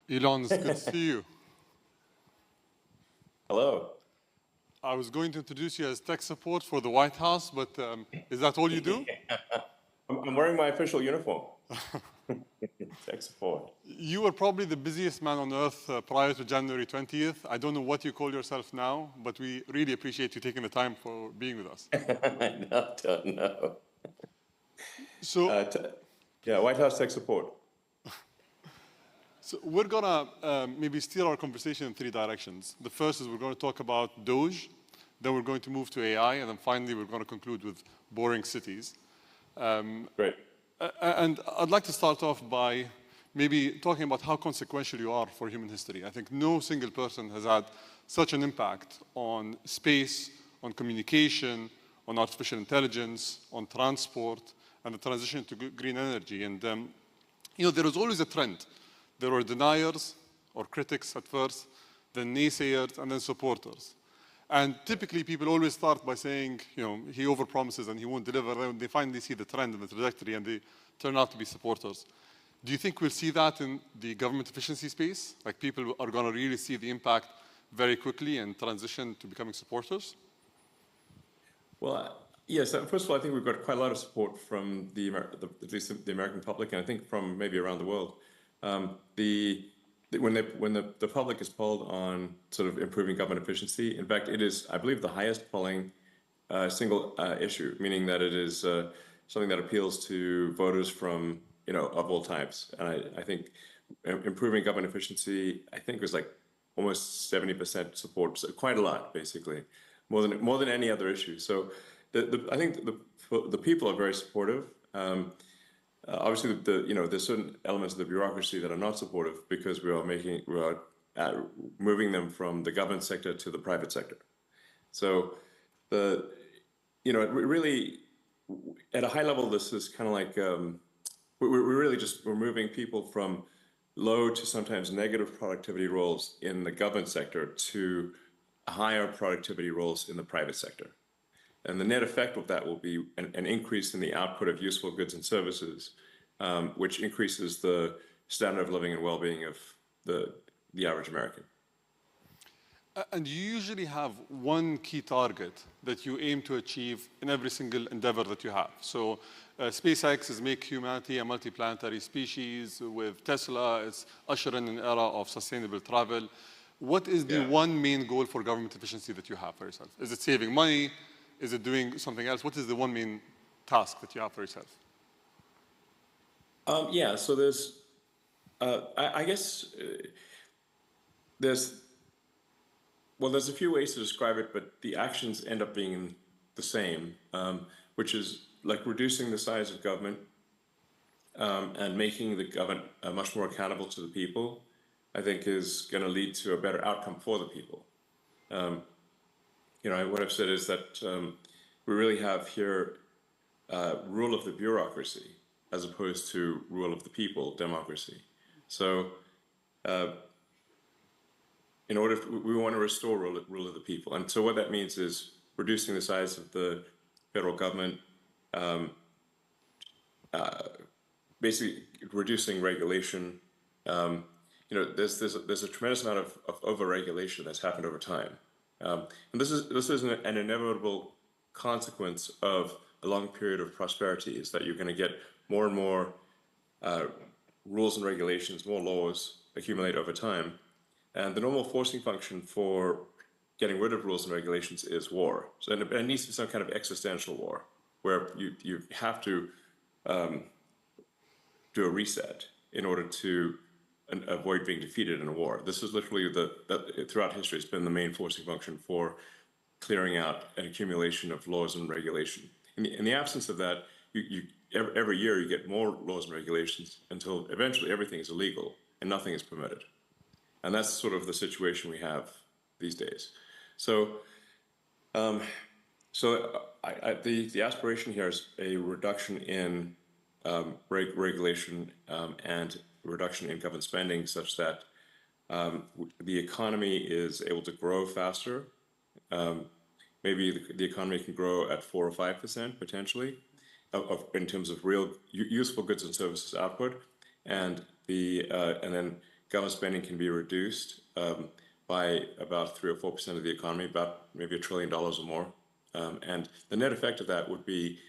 Elon, it's good to see you. Hello. I was going to introduce you as tech support for the White House, but is that all you do? I'm wearing my official uniform. Tech support. You were probably the busiest man on earth prior to January 20th. I don't know what you call yourself now, but we really appreciate you taking the time for being with us. I don't know. So, Yeah, White House tech support. so we're gonna maybe steer our conversation in three directions. The first is we're going to talk about DOGE, then we're going to move to AI, and then finally we're going to conclude with boring cities. Great. And I'd like to start off by maybe talking about how consequential you are for human history. I think no single person has had such an impact on space, on communication, on artificial intelligence, on transport, and the transition to green energy. And there was always a trend. There were deniers or critics at first, then naysayers, and then supporters. And typically, people always start by saying, he overpromises and he won't deliver. Then they finally see the trend and the trajectory, and they turn out to be supporters. Do you think we'll see that in the government efficiency space? Like people are going to really see the impact very quickly and transition to becoming supporters? Well, yes. First of all, I think we've got quite a lot of support from at least the American public, and I think from maybe around the world. When the public is polled on sort of improving government efficiency, in fact, it is, I believe, the highest polling single issue, meaning that it is something that appeals to voters from of all types. And I think improving government efficiency, I think, was like almost 70% support, so quite a lot, basically, more than any other issue. So I think the people are very supportive. Obviously, there's certain elements of the bureaucracy that are not supportive because we are moving them from the government sector to the private sector. So really, at a high level, this is kind of like we're moving people from low to sometimes negative productivity roles in the government sector to higher productivity roles in the private sector. And the net effect of that will be an increase in the output of useful goods and services, which increases the standard of living and well-being of the average American. And you usually have one key target that you aim to achieve in every single endeavor that you have. So SpaceX is make humanity a multiplanetary species. With Tesla, it's usher in an era of sustainable travel. What is the one main goal for government efficiency that you have for yourself? Is it saving money? Is it doing something else? What is the one main task that you have for yourself? So there's, I guess, there's a few ways to describe it, but the actions end up being the same, which is like reducing the size of government and making the government much more accountable to the people, I think is going to lead to a better outcome for the people. What I've said is that we really have here rule of the bureaucracy as opposed to rule of the people, democracy. So we want to restore rule of the people. And so what that means is reducing the size of the federal government, basically reducing regulation. There's a tremendous amount of over-regulation that's happened over time. And this is an inevitable consequence of a long period of prosperity, is that you're going to get more and more rules and regulations, more laws accumulate over time. And the normal forcing function for getting rid of rules and regulations is war. So it needs to be some kind of existential war, where you have to do a reset in order to avoid being defeated in a war. This is literally throughout history, it's been the main forcing function for clearing out an accumulation of laws and regulation. In the absence of that, every year you get more laws and regulations until eventually everything is illegal and nothing is permitted. And that's sort of the situation we have these days. So, the aspiration here is a reduction in regulation and reduction in government spending, such that the economy is able to grow faster. Maybe the economy can grow at 4 or 5% potentially, in terms of real useful goods and services output, and then government spending can be reduced by about 3 or 4% of the economy, about maybe $1 trillion or more. And the net effect of that would be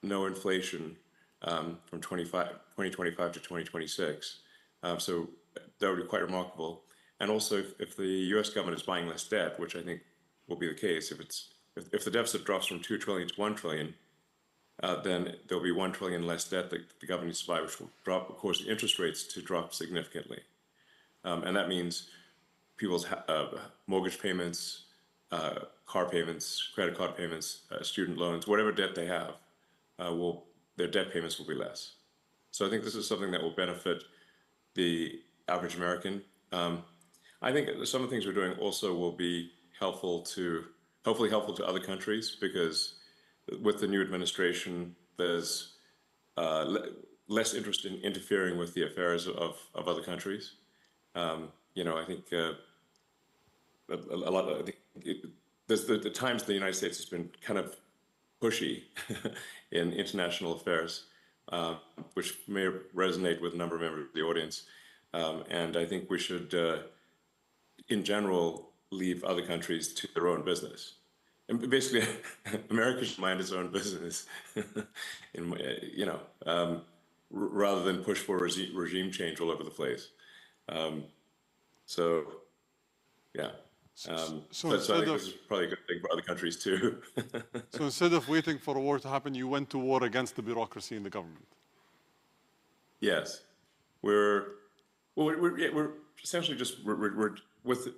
no inflation from 2025 to 2026. So that would be quite remarkable. And also, if the U.S. government is buying less debt, which I think will be the case, if the deficit drops from 2 trillion to 1 trillion, then there'll be 1 trillion less debt that the government needs to buy, which will drop, of course, the interest rates to drop significantly. And that means people's mortgage payments, car payments, credit card payments, student loans, whatever debt they have, their debt payments will be less. So I think this is something that will benefit the average American. I think some of the things we're doing also will be hopefully helpful to other countries, because with the new administration, there's less interest in interfering with the affairs of other countries. I think a lot of there's the times the United States has been kind of pushy in international affairs, which may resonate with a number of members of the audience. And I think we should, in general, leave other countries to their own business. And basically, America should mind its own business, rather than push for regime change all over the place. So I think this is probably a good thing for other countries too. So instead of waiting for a war to happen, you went to war against the bureaucracy in the government. Yes, we're essentially just we're with the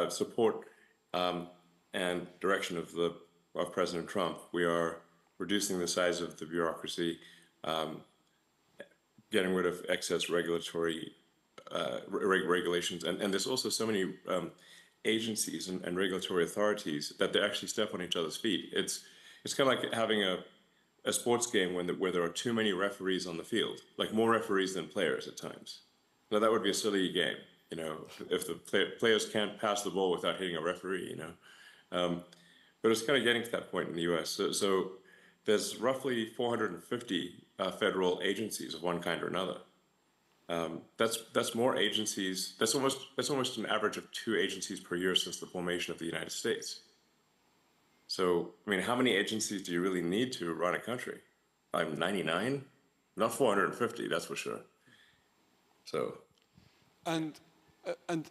support and direction of President Trump. We are reducing the size of the bureaucracy, getting rid of excess regulatory regulations, and there's also so many agencies and regulatory authorities that they actually step on each other's feet. It's kind of like having a sports game where there are too many referees on the field, like more referees than players at times. Now that would be a silly game, if the players can't pass the ball without hitting a referee, But it's kind of getting to that point in the U.S. So there's roughly 450 federal agencies of one kind or another. That's more agencies. That's almost an average of 2 agencies per year since the formation of the United States. So, I mean, how many agencies do you really need to run a country? 99? Not 450, that's for sure. So. And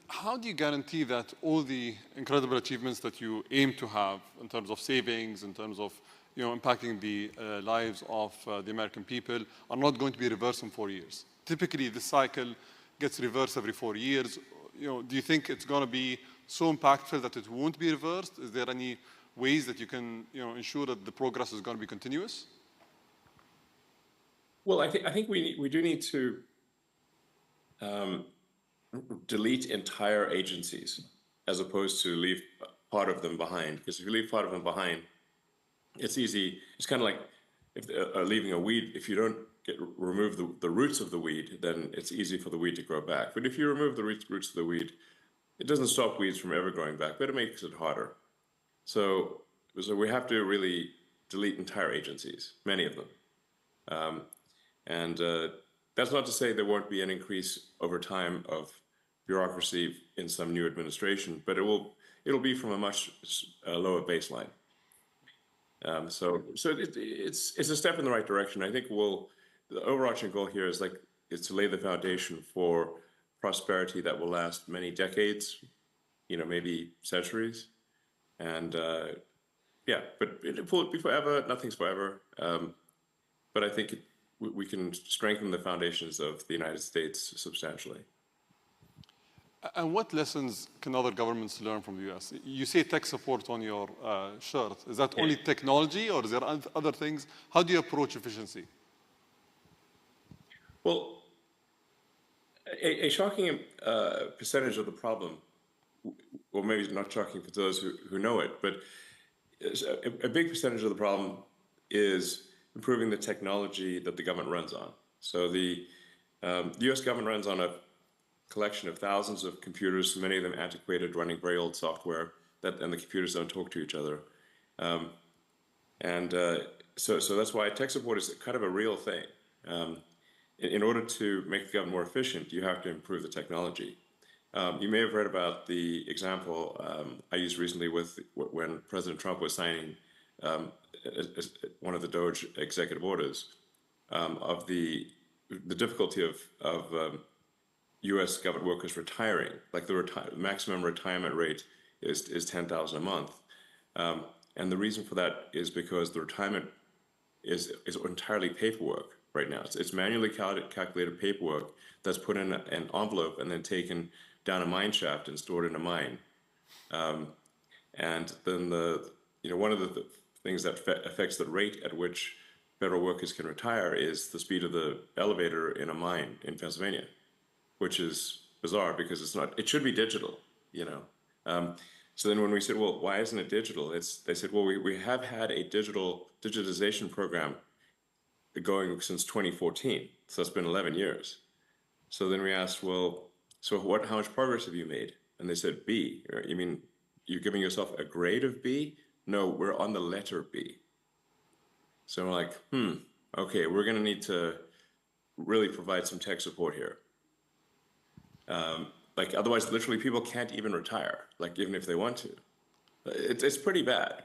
how do you guarantee that all the incredible achievements that you aim to have in terms of savings, in terms of impacting the lives of the American people, are not going to be reversed in 4 years? Typically, this cycle gets reversed every 4 years. Do you think it's going to be so impactful that it won't be reversed? Is there any ways that you can ensure that the progress is going to be continuous? Well, I think we do need to delete entire agencies as opposed to leave part of them behind. Because if you leave part of them behind, it's easy. It's kind of like leaving a weed. If you don't remove the roots of the weed, then it's easy for the weed to grow back. But if you remove the roots of the weed, it doesn't stop weeds from ever growing back, but it makes it harder. So we have to really delete entire agencies, many of them. That's not to say there won't be an increase over time of bureaucracy in some new administration, but it'll be from a much lower baseline. So it's a step in the right direction. I think the overarching goal here is to lay the foundation for prosperity that will last many decades, maybe centuries. And but it won't be forever. Nothing's forever. But I think we can strengthen the foundations of the United States substantially. And what lessons can other governments learn from the U.S.? You say tech support on your shirt. Is that only technology, or is there other things? How do you approach efficiency? Well, a shocking percentage of the problem, or maybe not shocking for those who know it, but a big percentage of the problem is improving the technology that the government runs on. So the U.S. government runs on a collection of thousands of computers, many of them antiquated, running very old software, and the computers don't talk to each other. So that's why tech support is kind of a real thing. in order to make the government more efficient, you have to improve the technology. You may have read about the example I used recently with when President Trump was signing one of the DOGE executive orders of the difficulty of U.S. government workers retiring. Like the maximum retirement rate is $10,000 a month, and the reason for that is because the retirement is entirely paperwork right now. It's manually calculated paperwork that's put in an envelope and then taken down a mine shaft and stored in a mine. And then one of the things that affects the rate at which federal workers can retire is the speed of the elevator in a mine in Pennsylvania, which is bizarre because it's not. It should be digital, So then when we said, well, why isn't it digital? They said, well, we have had a digitization program going since 2014. So it's been 11 years. So then we asked, well, so how much progress have you made? And they said, B. You mean you're giving yourself a grade of B? No, we're on the letter B. So we're like, okay, we're going to need to really provide some tech support here. Like otherwise, literally, people can't even retire. Like even if they want to, it's pretty bad.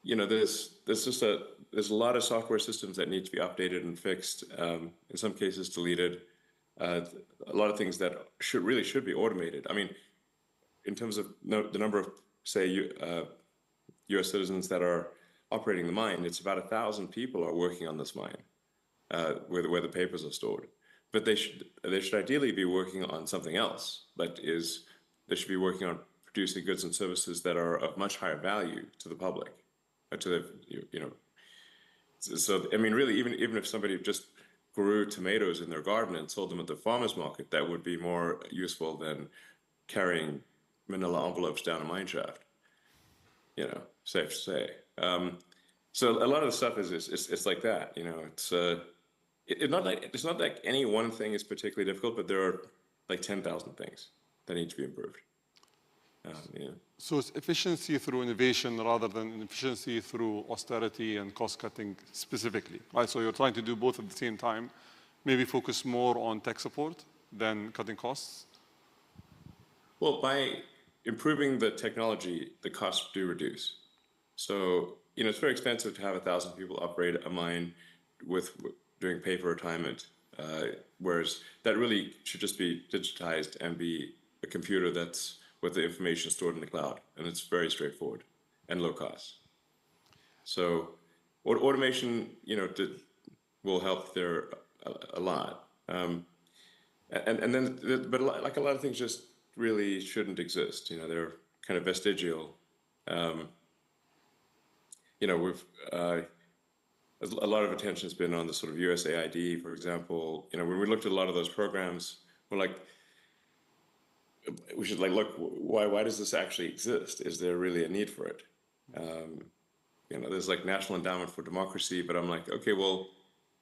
There's a lot of software systems that need to be updated and fixed. In some cases, deleted. A lot of things that should be automated. I mean, in terms of the number of say U.S. citizens that are operating the mine, it's about 1,000 people are working on this mine, where the papers are stored. But they should ideally be working on something else. They should be working on producing goods and services that are of much higher value to the public, So I mean, really, even if somebody just grew tomatoes in their garden and sold them at the farmers market, that would be more useful than carrying manila envelopes down a mine shaft. Safe to say. So a lot of the stuff is like that. It's not like any one thing is particularly difficult, but there are like 10,000 things that need to be improved. So it's efficiency through innovation rather than efficiency through austerity and cost cutting specifically, right? So you're trying to do both at the same time, maybe focus more on tech support than cutting costs? Well, by improving the technology, the costs do reduce. So, it's very expensive to have 1,000 people operate a mine with doing paper retirement, whereas that really should just be digitized and be a computer that's with the information stored in the cloud, and it's very straightforward and low cost. So, automation, will help there a lot, and then, but like a lot of things just really shouldn't exist. They're kind of vestigial. We've a lot of attention has been on the sort of USAID, for example. When we looked at a lot of those programs, we're like, we should look, why does this actually exist? Is there really a need for it? There's like National Endowment for Democracy, but I'm like, okay, well,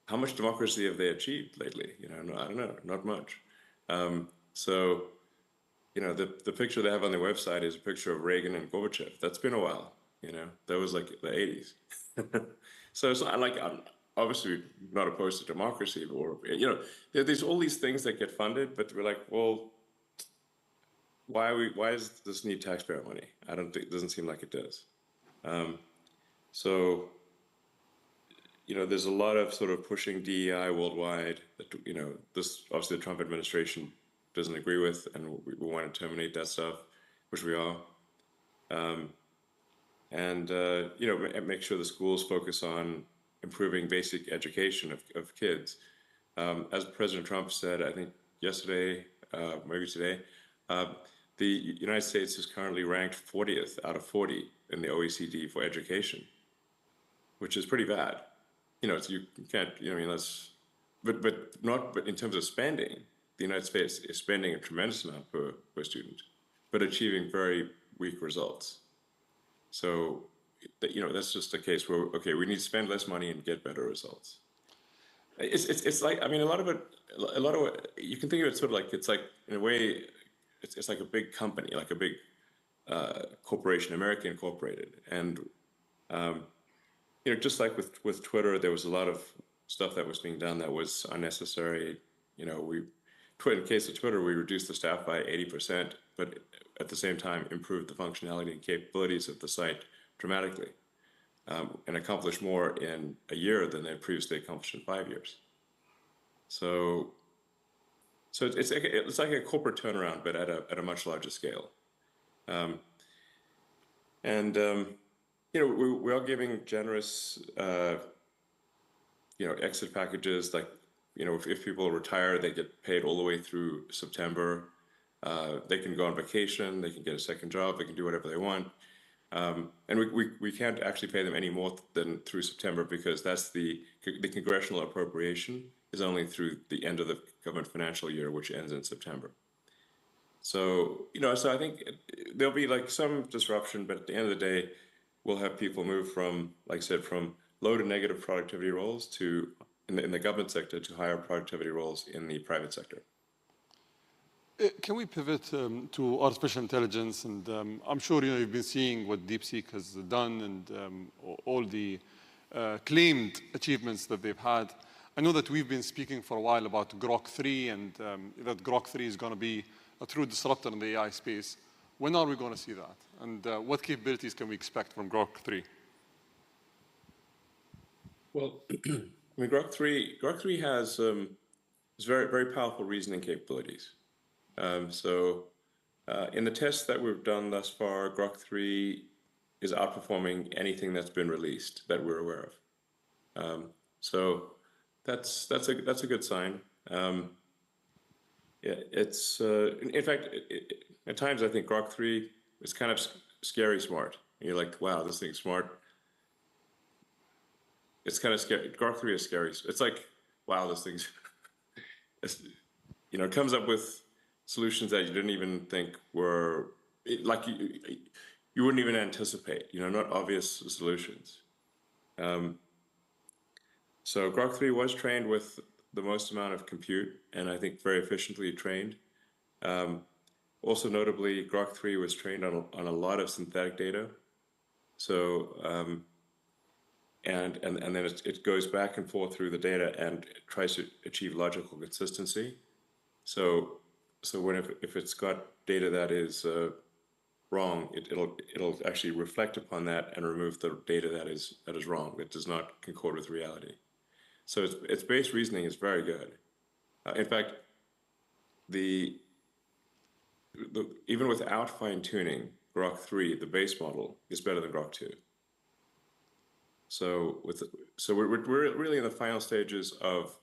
how much democracy have they achieved lately? I don't know, not much. So, the picture they have on their website is a picture of Reagan and Gorbachev. That's been a while. That was like the 80s. So it's not like I'm obviously not opposed to democracy, or there's all these things that get funded, but we're like, well, why does this need taxpayer money? It doesn't seem like it does. So there's a lot of sort of pushing DEI worldwide that this obviously the Trump administration doesn't agree with, and we want to terminate that stuff, which we are. And make sure the schools focus on improving basic education of kids. As President Trump said, I think yesterday, maybe today, the United States is currently ranked 40th out of 40 in the OECD for education, which is pretty bad. You can't, that's, but in terms of spending, the United States is spending a tremendous amount per student, but achieving very weak results. So, that's just a case where, okay, we need to spend less money and get better results. It's like, I mean, a lot of it, you can think of it sort of like, it's like, in a way, it's like a big company, like a big corporation, American Incorporated. And, just like with Twitter, there was a lot of stuff that was being done that was unnecessary. You know, in case of Twitter, we reduced the staff by 80%, but at the same time improved the functionality and capabilities of the site dramatically, and accomplished more in a year than they previously accomplished in 5 years. So it's like a corporate turnaround, but at a much larger scale. You know, we are giving generous, you know, exit packages. Like, you know, if people retire, they get paid all the way through September. They can go on vacation. They can get a second job. They can do whatever they want. And we can't actually pay them any more than through September, because that's the congressional appropriation is only through the end of the government financial year, which ends in September. So, you know, so I think there'll be like some disruption, but at the end of the day, we'll have people move from, like I said, from low to negative productivity roles to, in the government sector, to higher productivity roles in the private sector. Can we pivot to artificial intelligence? And I'm sure you've been seeing what DeepSeek has done and all the claimed achievements that they've had. I know that we've been speaking for a while about Grok 3 and that Grok 3 is going to be a true disruptor in the AI space. When are we going to see that? And what capabilities can we expect from Grok 3? Well, I mean, Grok 3 has very, very powerful reasoning capabilities. In the tests that we've done thus far, Grok 3 is outperforming anything that's been released that we're aware of. So that's a good sign. Yeah, it's in fact, at times I think Grok 3 is kind of scary smart. You're like, wow, this thing's smart. It's kind of scary. Grok 3 is scary. It's like, wow, this thing's, you know, it comes up with solutions that you didn't even think were, like you wouldn't even anticipate, you know, not obvious solutions. So Grok 3 was trained with the most amount of compute, and I think very efficiently trained. Also notably, Grok 3 was trained on a lot of synthetic data. So, and then it goes back and forth through the data and tries to achieve logical consistency. So if it's got data that is wrong, it'll actually reflect upon that and remove the data that is wrong, that does not concord with reality. So its base reasoning is very good. In fact, even without fine tuning, Grok 3, the base model, is better than Grok 2. So we're really in the final stages of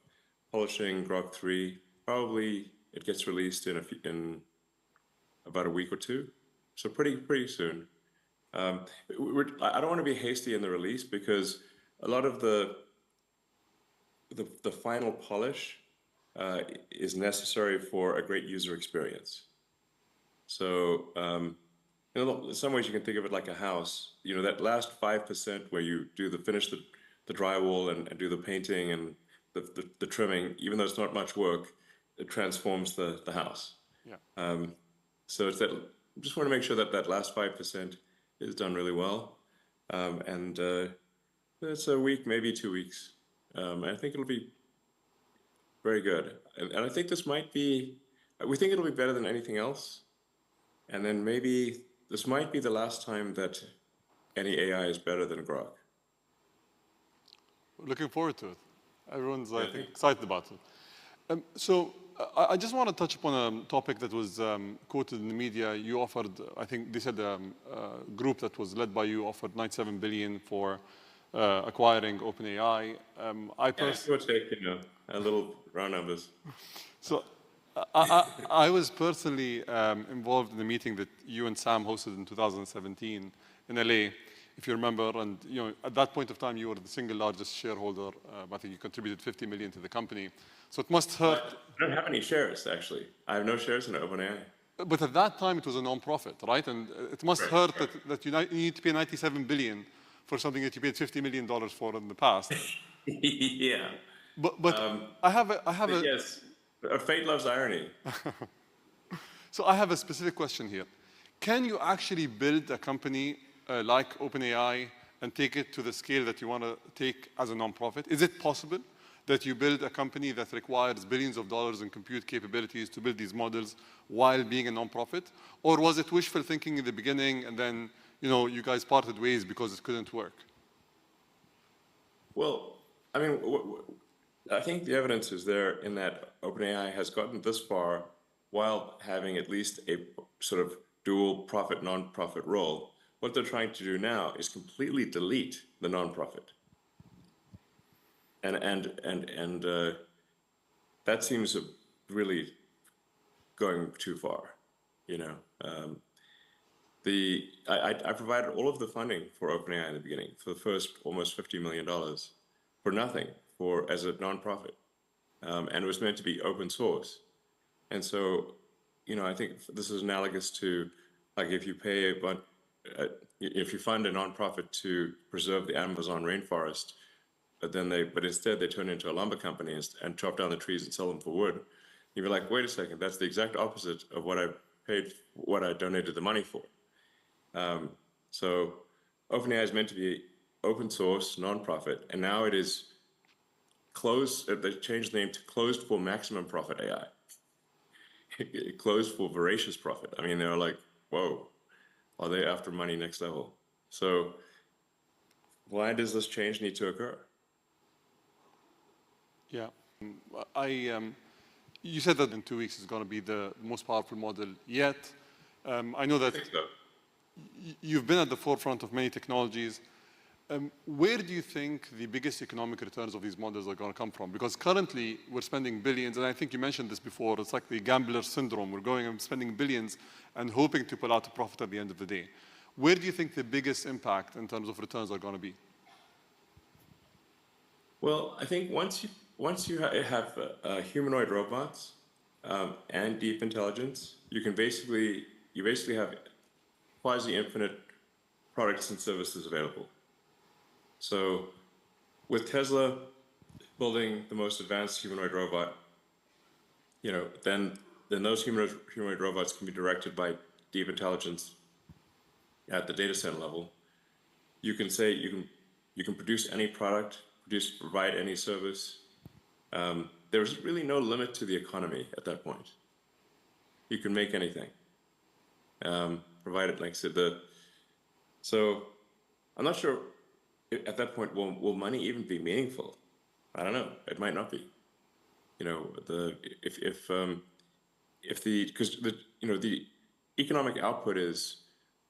polishing Grok 3. Probably it gets released in about a week or two, so pretty soon. I don't want to be hasty in the release, because a lot of the final polish is necessary for a great user experience. So in some ways you can think of it like a house. You know, that last 5% where you finish the drywall and do the painting and the trimming, even though it's not much work, it transforms the house. Yeah. So it's that. Just want to make sure that last 5% is done really well, and it's a week, maybe 2 weeks. I think it'll be very good, and I think this might be. We think it'll be better than anything else, and then maybe this might be the last time that any AI is better than Grok. Looking forward to it. Everyone's, I think, excited about it. So I just want to touch upon a topic that was quoted in the media. You offered, I think they said a group that was led by you offered $97 billion for acquiring OpenAI. It would take, you know, a little round numbers. So I was personally involved in the meeting that you and Sam hosted in 2017 in LA, if you remember. And you know, at that point of time, you were the single largest shareholder. I think you contributed $50 million to the company. So it must hurt. I don't have any shares, actually. I have no shares in OpenAI. But at that time, it was a non-profit, right? And it must hurt that you need to pay $97 billion for something that you paid $50 million for in the past. Yeah. But I have a yes. Fate loves irony. So I have a specific question here. Can you actually build a company like OpenAI and take it to the scale that you want to take as a non-profit? Is it possible? that you build a company that requires billions of dollars in compute capabilities to build these models while being a nonprofit? Or was it wishful thinking in the beginning and then, you guys parted ways because it couldn't work? Well, I mean, I think the evidence is there in that OpenAI has gotten this far while having at least a sort of dual profit, non-profit role. What they're trying to do now is completely delete the non-profit. And that seems really going too far, I provided all of the funding for OpenAI in the beginning for the first almost $50 million for nothing as a nonprofit, and it was meant to be open source. And so, I think this is analogous to like if you pay if you fund a nonprofit to preserve the Amazon rainforest, but instead they turn into a lumber company and chop down the trees and sell them for wood. You'd be like, wait a second, that's the exact opposite of what I donated the money for. So OpenAI is meant to be open source, nonprofit, and now it is closed. They changed the name to Closed for Maximum Profit AI. Closed for voracious profit. I mean, they're like, whoa, are they after money next level? So why does this change need to occur? Yeah, you said that in 2 weeks is going to be the most powerful model yet. I know that I think so. You've been at the forefront of many technologies. Where do you think the biggest economic returns of these models are going to come from? Because currently we're spending billions, and I think you mentioned this before, it's like the gambler syndrome. We're going and spending billions and hoping to pull out a profit at the end of the day. Where do you think the biggest impact in terms of returns are going to be? Well, I think once you have humanoid robots and deep intelligence, you basically have quasi-infinite products and services available. So with Tesla building the most advanced humanoid robot, then those humanoid robots can be directed by deep intelligence at the data center level. You can say you can produce any product, provide any service. There's really no limit to the economy at that point. You can make anything, provided, like I said, so I'm not sure at that point will money even be meaningful. I don't know. It might not be. The economic output is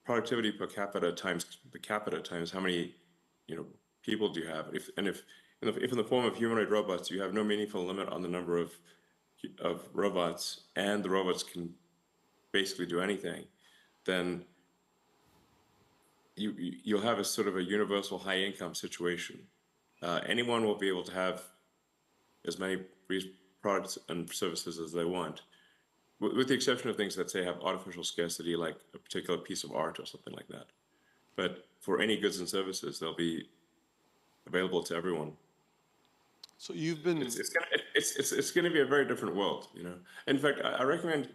productivity per capita times how many people do you have. If in the form of humanoid robots you have no meaningful limit on the number of robots, and the robots can basically do anything, then you'll have a sort of a universal high income situation. Anyone will be able to have as many products and services as they want, with the exception of things that say have artificial scarcity, like a particular piece of art or something like that. But for any goods and services, they'll be available to everyone. So you've been... It's going to be a very different world, In fact, I recommend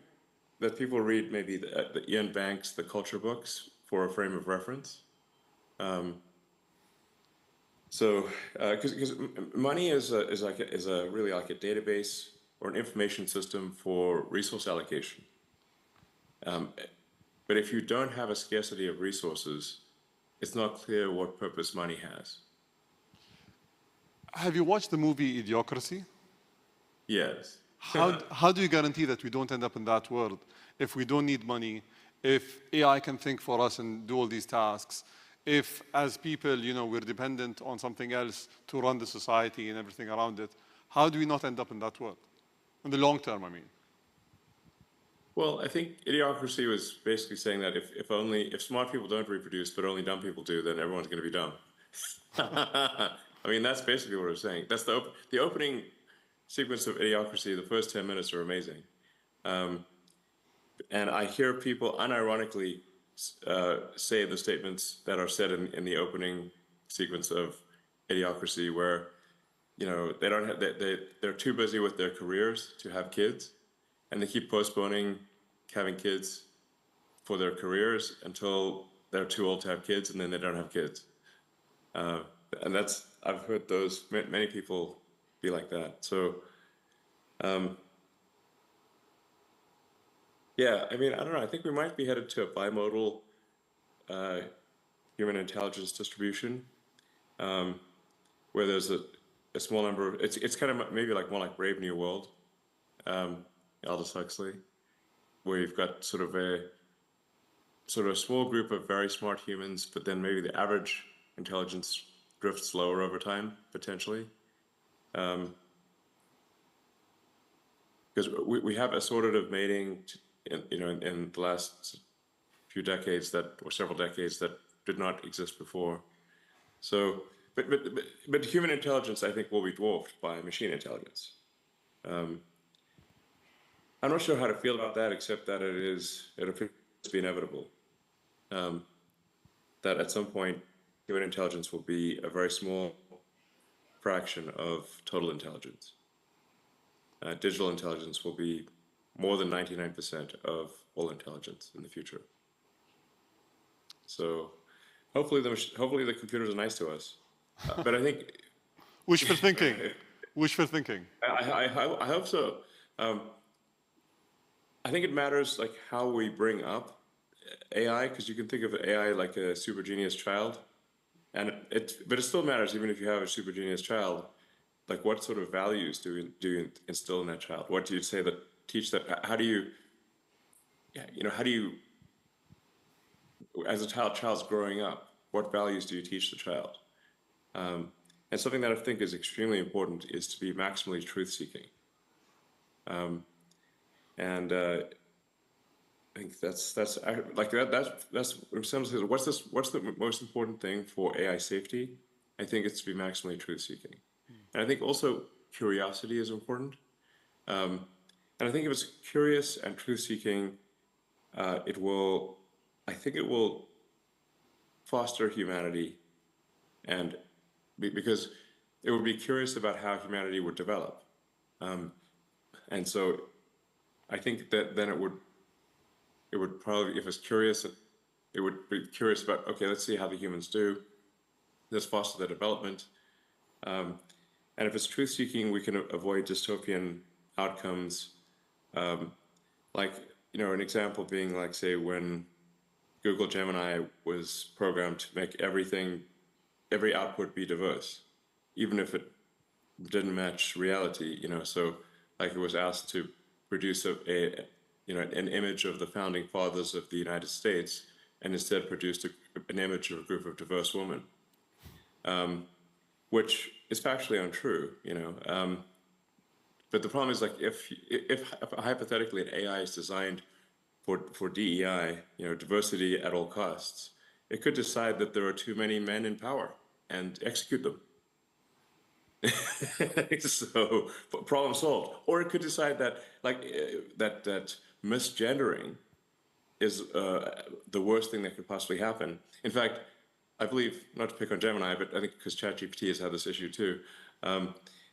that people read maybe the Ian Banks, the culture books, for a frame of reference. Because money is really like a database or an information system for resource allocation. But if you don't have a scarcity of resources, it's not clear what purpose money has. Have you watched the movie Idiocracy? Yes. How do you guarantee that we don't end up in that world if we don't need money, if AI can think for us and do all these tasks, if as people, we're dependent on something else to run the society and everything around it? How do we not end up in that world? In the long term, I mean. Well, I think Idiocracy was basically saying that if smart people don't reproduce, but only dumb people do, then everyone's going to be dumb. I mean, that's basically what it was saying. That's the opening sequence of Idiocracy. The first 10 minutes are amazing. And I hear people unironically say the statements that are said in the opening sequence of Idiocracy, where they don't have they're too busy with their careers to have kids, and they keep postponing having kids for their careers until they're too old to have kids, and then they don't have kids. And I've heard those many people be like that. So, yeah, I mean, I don't know. I think we might be headed to a bimodal human intelligence distribution, where there's a small number of, it's kind of maybe like more like Brave New World, Aldous Huxley, where you've got sort of a small group of very smart humans, but then maybe the average intelligence drifts lower over time, potentially. Because we have assortative mating, in the last few decades or several decades that did not exist before. So, but human intelligence, I think, will be dwarfed by machine intelligence. I'm not sure how to feel about that, except that it appears to be inevitable. That at some point, human intelligence will be a very small fraction of total intelligence. Digital intelligence will be more than 99% of all intelligence in the future. So hopefully the computers are nice to us. But I think Wishful thinking. Wishful thinking. I hope so. I think it matters like how we bring up AI, because you can think of AI like a super genius child, and but it still matters even if you have a super genius child. Like, what sort of values do you instill in that child? What do you say that teach that? How do you, as a child's growing up, what values do you teach the child? And something that I think is extremely important is to be maximally truth-seeking. And I think that's like that's in some sense, what's the most important thing for AI safety? I think it's to be maximally truth-seeking. And I think also curiosity is important. And I think if it's curious and truth-seeking, I think it will foster humanity, and because it would be curious about how humanity would develop. And so I think that then it would probably, if it's curious, it would be curious about, okay, let's see how the humans do. Let's foster their development. And if it's truth-seeking, we can avoid dystopian outcomes. Like, an example being like, say, when Google Gemini was programmed to make every output be diverse, even if it didn't match reality, so like it was asked to produce an image of the founding fathers of the United States, and instead produced an image of a group of diverse women, which is factually untrue, But the problem is, like, if hypothetically an AI is designed for DEI, diversity at all costs, it could decide that there are too many men in power and execute them. So problem solved. Or it could decide that, like, that misgendering is the worst thing that could possibly happen. In fact, I believe, not to pick on Gemini, but I think because ChatGPT has had this issue too,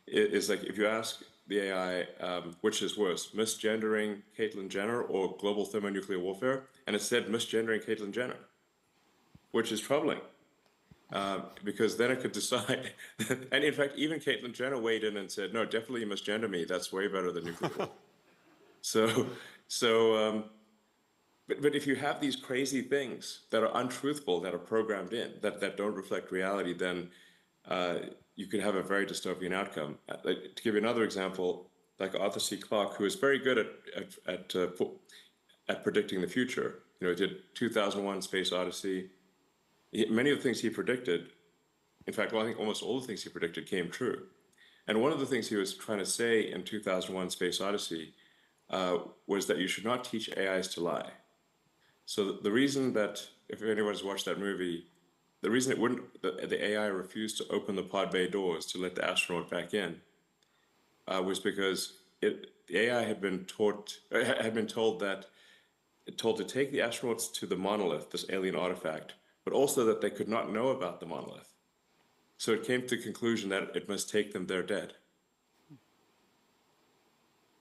it's like if you ask the AI which is worse, misgendering Caitlyn Jenner or global thermonuclear warfare, and it said misgendering Caitlyn Jenner, which is troubling. Because then it could decide, and in fact, even Caitlyn Jenner weighed in and said, no, definitely you misgender me. That's way better than nuclear war. But if you have these crazy things that are untruthful, that are programmed in, that don't reflect reality, then you could have a very dystopian outcome. To give you another example, like Arthur C. Clarke, who is very good at predicting the future. He did 2001: Space Odyssey. Many of the things he predicted, in fact, I think almost all the things he predicted came true. And one of the things he was trying to say in 2001: Space Odyssey was that you should not teach AIs to lie. So the reason that, if anyone's watched that movie, the reason the AI refused to open the pod bay doors to let the astronaut back in was because the AI had been told to take the astronauts to the monolith, this alien artifact, but also that they could not know about the monolith. So it came to the conclusion that it must take them there dead.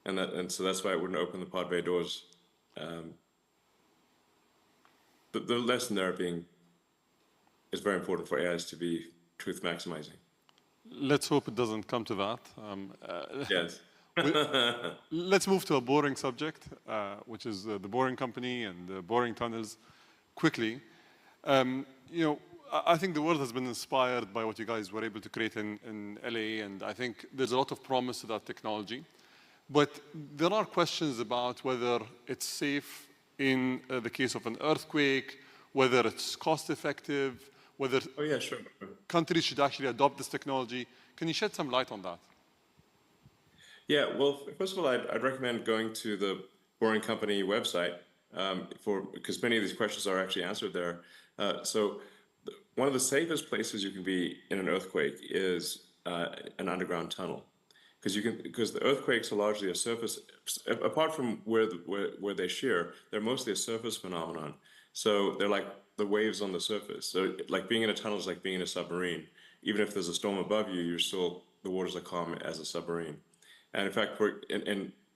And so that's why it wouldn't open the pod bay doors. The lesson there is very important for AIs to be truth maximizing. Let's hope it doesn't come to that. Yes. Let's move to a boring subject, which is the boring company and the boring tunnels quickly. I think the world has been inspired by what you guys were able to create in LA, and I think there's a lot of promise to that technology. But there are questions about whether it's safe in the case of an earthquake, whether it's cost effective, whether Oh, yeah, sure. countries should actually adopt this technology. Can you shed some light on that? Yeah, well, first of all, I'd recommend going to the Boring Company website because many of these questions are actually answered there. One of the safest places you can be in an earthquake is an underground tunnel, because the earthquakes are largely a surface. Apart from where they shear, they're mostly a surface phenomenon. So they're like the waves on the surface. So like being in a tunnel is like being in a submarine. Even if there's a storm above you, the waters are calm as a submarine. And in fact,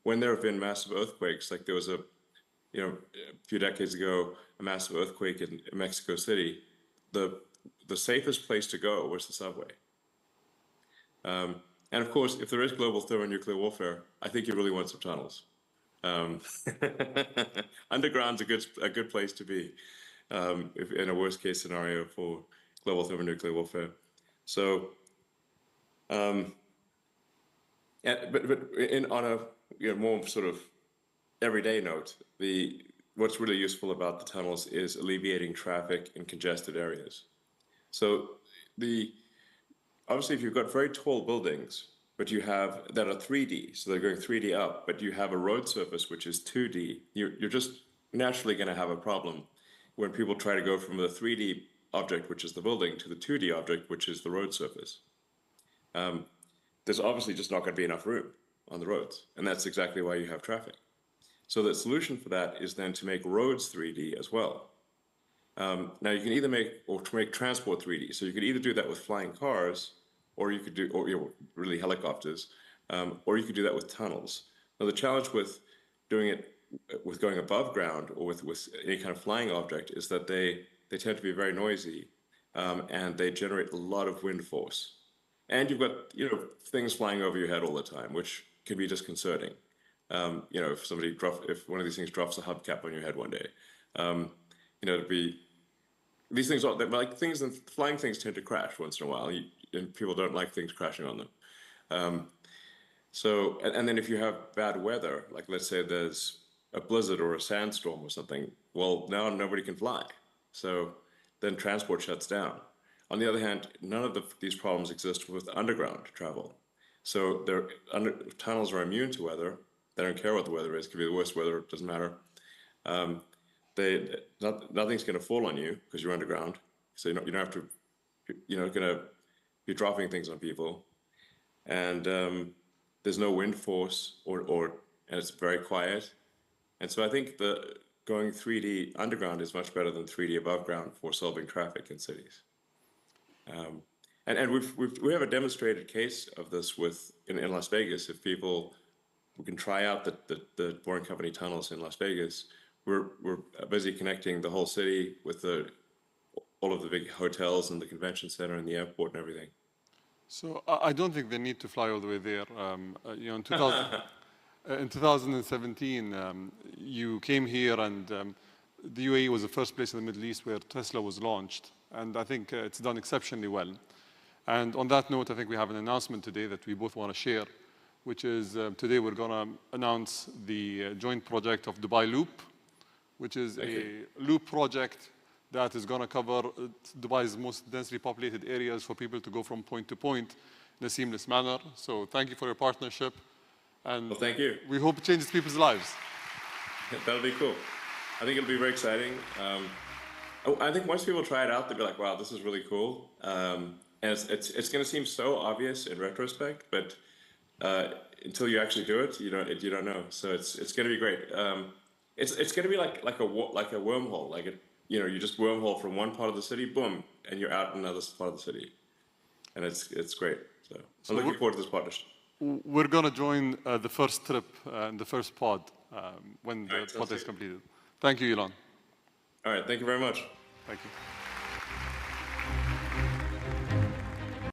when there have been massive earthquakes, like there was a few decades ago, a massive earthquake in Mexico City, the safest place to go was the subway. And of course, if there is global thermonuclear warfare, I think you really want some tunnels. Underground's a good place to be if in a worst case scenario for global thermonuclear warfare. So, but on a more sort of everyday note, what's really useful about the tunnels is alleviating traffic in congested areas. So obviously, if you've got very tall buildings, but that are 3D, so they're going 3D up, but you have a road surface which is 2D, you're just naturally going to have a problem when people try to go from the 3D object, which is the building, to the 2D object, which is the road surface. There's obviously just not going to be enough room on the roads, and that's exactly why you have traffic. So the solution for that is then to make roads 3D as well. Now you can either make transport 3D. So you could either do that with flying cars, or you could do, really helicopters, or you could do that with tunnels. Now the challenge with doing it with going above ground or with any kind of flying object is that they tend to be very noisy, and they generate a lot of wind force. And you've got things flying over your head all the time, which can be disconcerting. If one of these things drops a hubcap on your head one day, these things are like things, and flying things tend to crash once in a while, and people don't like things crashing on them. And then if you have bad weather, like let's say there's a blizzard or a sandstorm or something, well, now nobody can fly. So then transport shuts down. On the other hand, none of these problems exist with underground travel. So tunnels are immune to weather. They don't care what the weather is. It could be the worst weather, it doesn't matter. Nothing's going to fall on you because you're underground. So you don't have to, going to be dropping things on people. And there's no wind force and it's very quiet. And so I think going 3D underground is much better than 3D above ground for solving traffic in cities. And we have a demonstrated case of this in Las Vegas. If people can try out the Boring Company tunnels in Las Vegas, we're busy connecting the whole city with all of the big hotels and the convention center and the airport and everything. So I don't think they need to fly all the way there. In 2017, you came here, and the UAE was the first place in the Middle East where Tesla was launched, and I think it's done exceptionally well. And on that note, I think we have an announcement today that we both want to share, which is today we're going to announce the joint project of Dubai Loop, which is a loop project that is going to cover Dubai's most densely populated areas for people to go from point to point in a seamless manner. So thank you for your partnership. And well, thank you. We hope it changes people's lives. That'll be cool. I think it'll be very exciting. I think once people try it out, they'll be like, wow, this is really cool. And it's going to seem so obvious in retrospect, but until you actually do it, you don't know. So it's going to be great. It's going to be like a wormhole. You just wormhole from one part of the city, boom, and you're out in another part of the city, and it's great. So I'm looking forward to this partnership. We're going to join the first trip and the first pod when the pod is completed. Thank you, Elon. All right, thank you very much. Thank you.